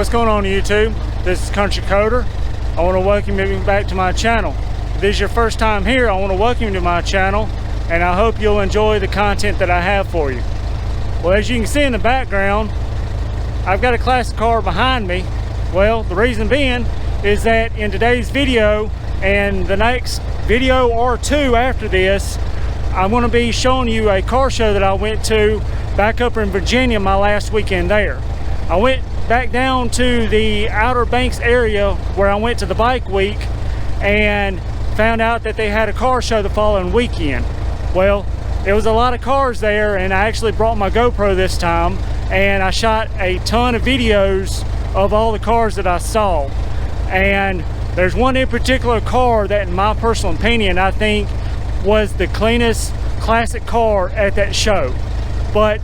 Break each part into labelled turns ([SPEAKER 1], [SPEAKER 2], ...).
[SPEAKER 1] What's going on YouTube? This is Country Coder. I want to welcome you back to my channel. If this is your first time here, I want to welcome you to my channel, and I hope you'll enjoy the content that I have for you. Well, as you can see in the background, I've got a classic car behind me. Well, the reason being is that in today's video and the next video or two after this, I'm going to be showing you a car show that I went to back up in Virginia my last weekend there. I went back down to the Outer Banks area where I went to the bike week and found out that they had a car show the following weekend. Well, there was a lot of cars there, and I actually brought my GoPro this time, and I shot a ton of videos of all the cars that I saw. And there's one in particular car that, in my personal opinion, I think was the cleanest classic car at that show. But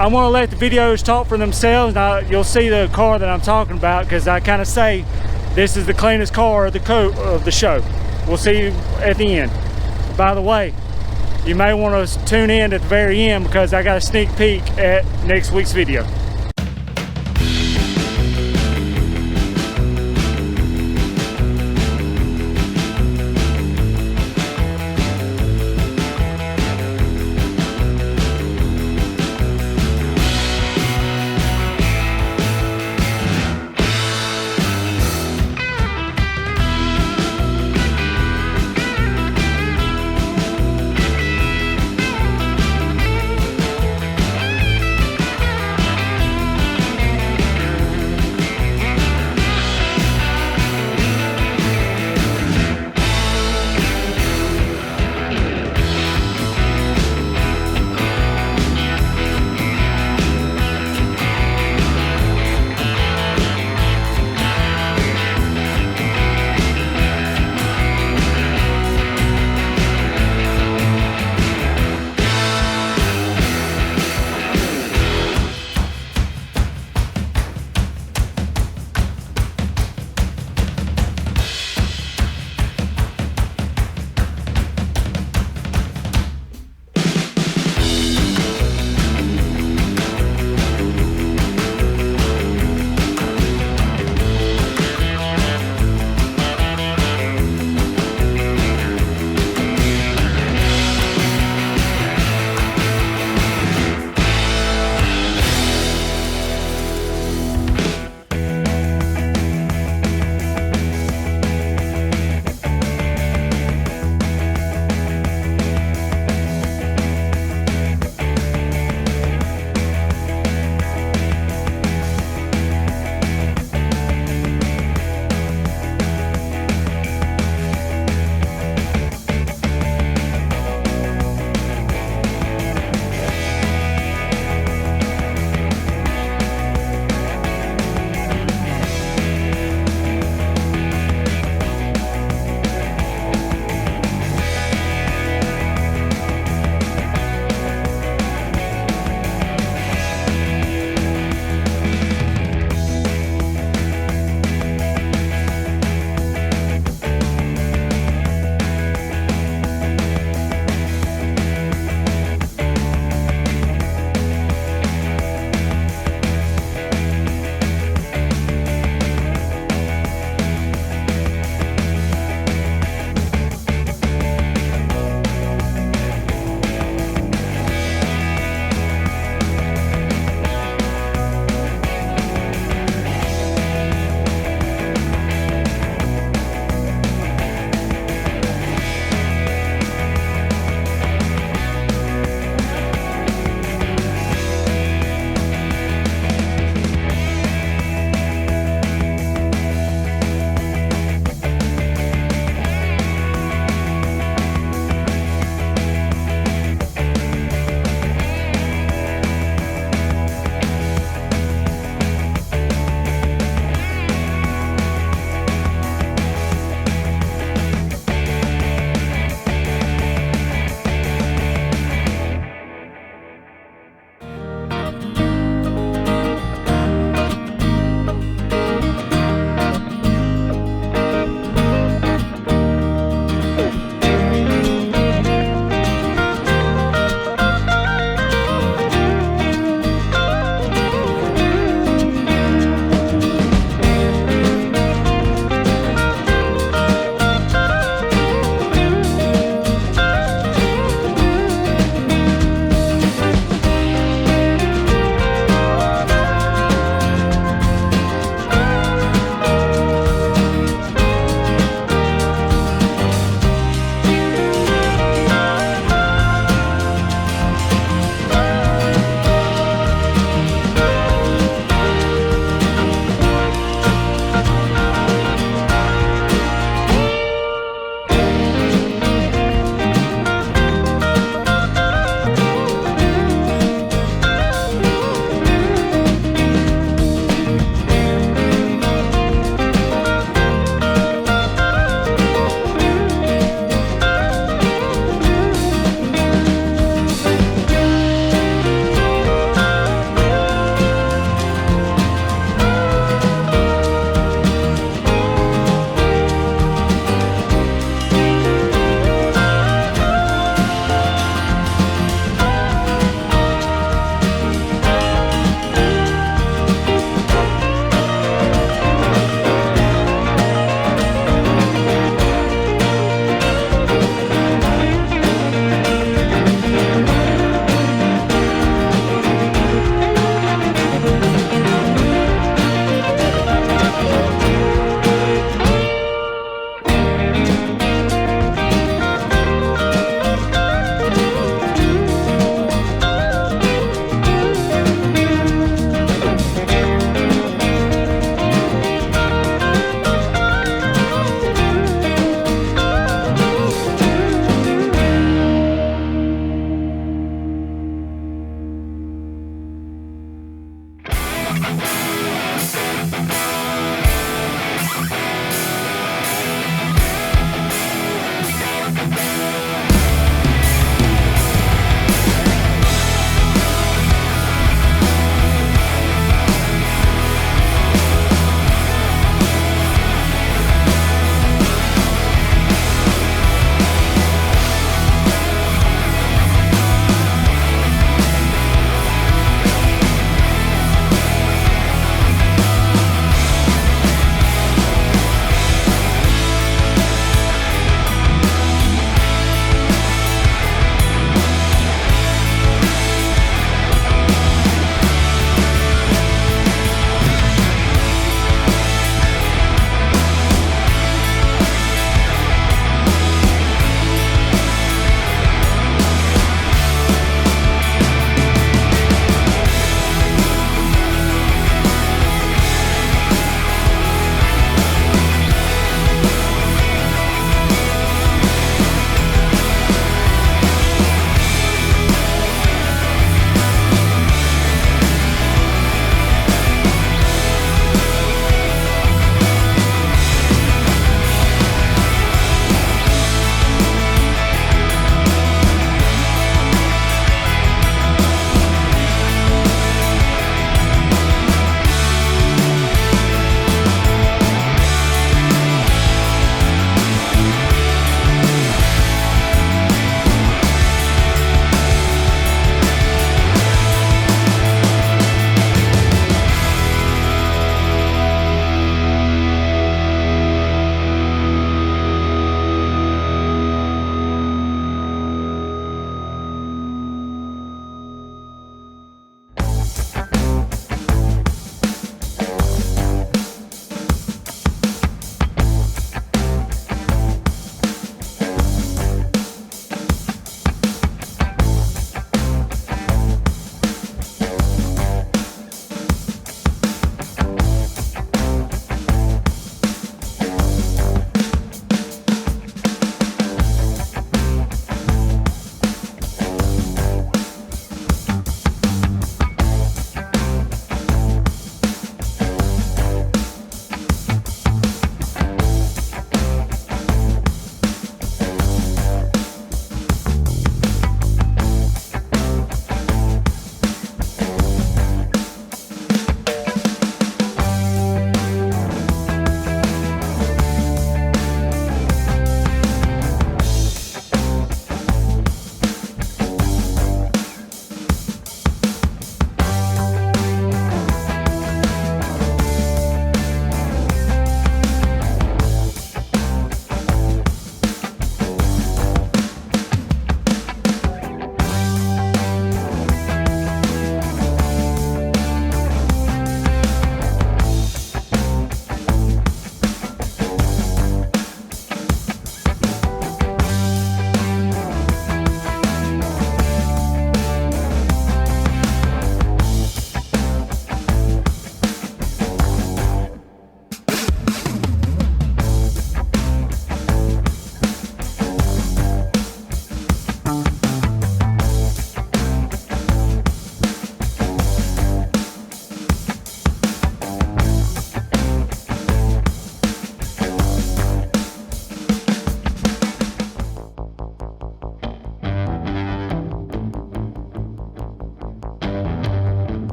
[SPEAKER 1] I'm going to let the videos talk for themselves. Now, you'll see the car that I'm talking about, because I kind of say this is the cleanest car of the show. We'll see you at the end. By the way, you may want to tune in at the very end, because I got a sneak peek at next week's video.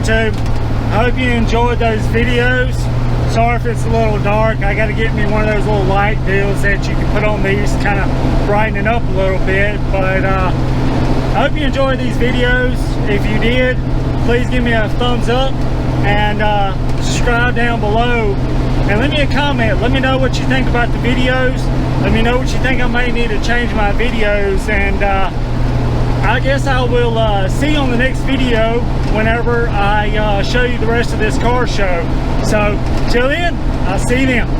[SPEAKER 1] YouTube. I hope you enjoyed those videos. Sorry if it's a little dark. I got to get me one of those little light deals that you can put on these, kind of brighten it up a little bit. But I hope you enjoyed these videos. If you did, please give me a thumbs up and subscribe down below. And leave me a comment. Let me know what you think about the videos. Let me know what you think I may need to change my videos. And I guess I will see you on the next video whenever I show you the rest of this car show. So till then, I'll see you then.